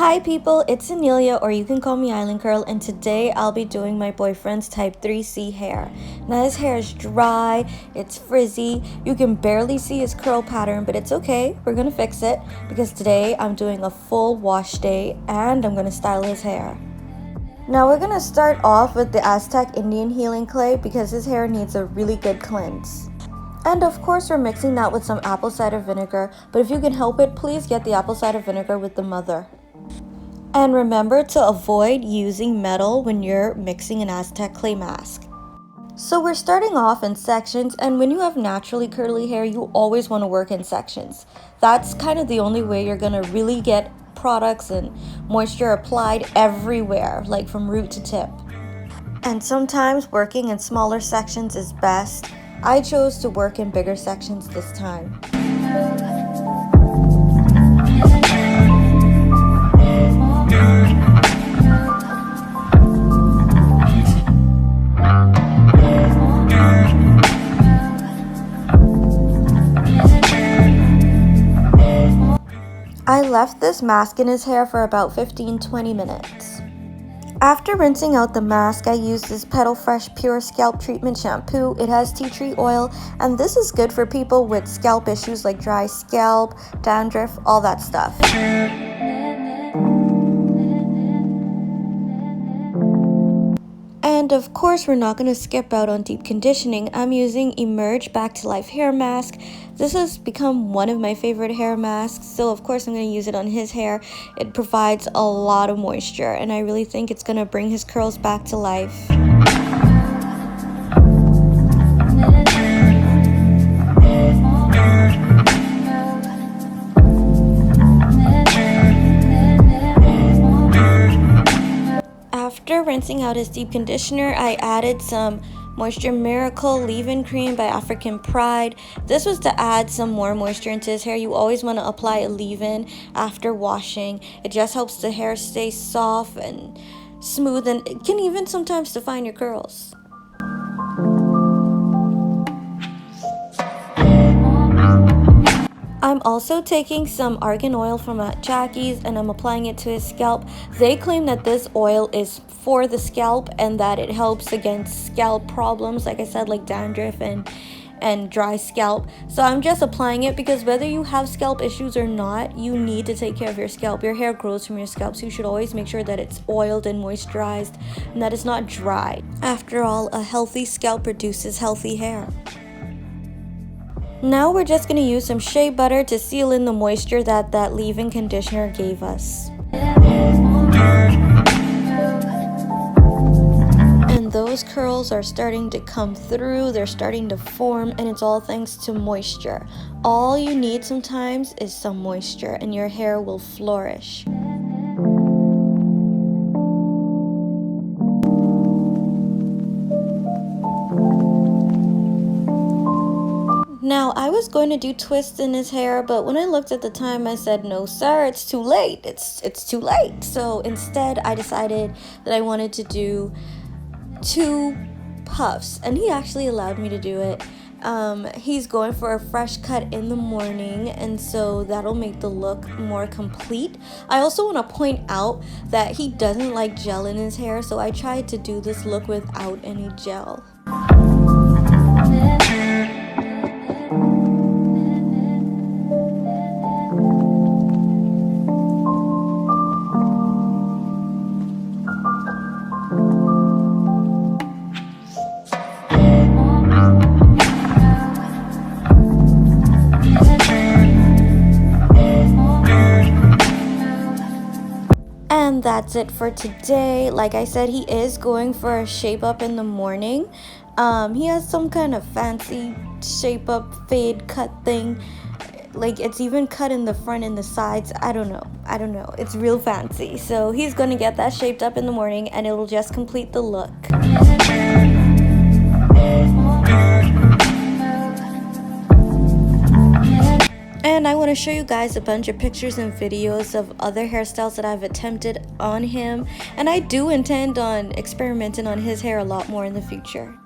Hi people, it's Annelia, or you can call me Island Curl, and today I'll be doing my boyfriend's type 3C hair. Now his hair is dry, it's frizzy, you can barely see his curl pattern, but it's okay, we're gonna fix it, because today I'm doing a full wash day and I'm gonna style his hair. Now we're gonna start off with the Aztec Indian healing clay because his hair needs a really good cleanse. And of course we're mixing that with some apple cider vinegar, but if you can help it, please get the apple cider vinegar with the mother. And remember to avoid using metal when you're mixing an Aztec clay mask. So we're starting off in sections, and when you have naturally curly hair, you always want to work in sections. That's kind of the only way you're going to really get products and moisture applied everywhere, like from root to tip. And sometimes working in smaller sections is best. I chose to work in bigger sections this time. I left this mask in his hair for about 15-20 minutes. After rinsing out the mask, I used this Petal Fresh Pure Scalp Treatment Shampoo. It has tea tree oil, and this is good for people with scalp issues like dry scalp, dandruff, all that stuff. And of course, we're not going to skip out on deep conditioning. I'm using Emerge Back to Life hair mask. This has become one of my favorite hair masks, so of course I'm going to use it on his hair. It provides a lot of moisture, and I really think it's going to bring his curls back to life. After rinsing out his deep conditioner, I added some Moisture Miracle Leave-In Cream by African Pride. This was to add some more moisture into his hair. You always want to apply a leave-in after washing. It just helps the hair stay soft and smooth, and it can even sometimes define your curls. I'm also taking some argan oil from Jackie's and I'm applying it to his scalp. They claim that this oil is for the scalp and that it helps against scalp problems, like I said, like dandruff and dry scalp. So I'm just applying it because whether you have scalp issues or not, you need to take care of your scalp. Your hair grows from your scalp, so you should always make sure that it's oiled and moisturized and that it's not dry. After all, a healthy scalp produces healthy hair. Now we're just going to use some shea butter to seal in the moisture that leave-in conditioner gave us. And those curls are starting to come through, they're starting to form, and it's all thanks to moisture. All you need sometimes is some moisture and your hair will flourish. Now, I was going to do twists in his hair, but when I looked at the time, I said, no, sir, it's too late. It's too late. So instead, I decided that I wanted to do 2 puffs, and he actually allowed me to do it. He's going for a fresh cut in the morning, and so that'll make the look more complete. I also want to point out that he doesn't like gel in his hair, so I tried to do this look without any gel. And that's it for today. Like I said, he is going for a shape up in the morning. He has some kind of fancy shape up fade cut thing. Like it's even cut in the front and the sides. I don't know. It's real fancy. So he's going to get that shaped up in the morning and it'll just complete the look. And I want to show you guys a bunch of pictures and videos of other hairstyles that I've attempted on him. And I do intend on experimenting on his hair a lot more in the future.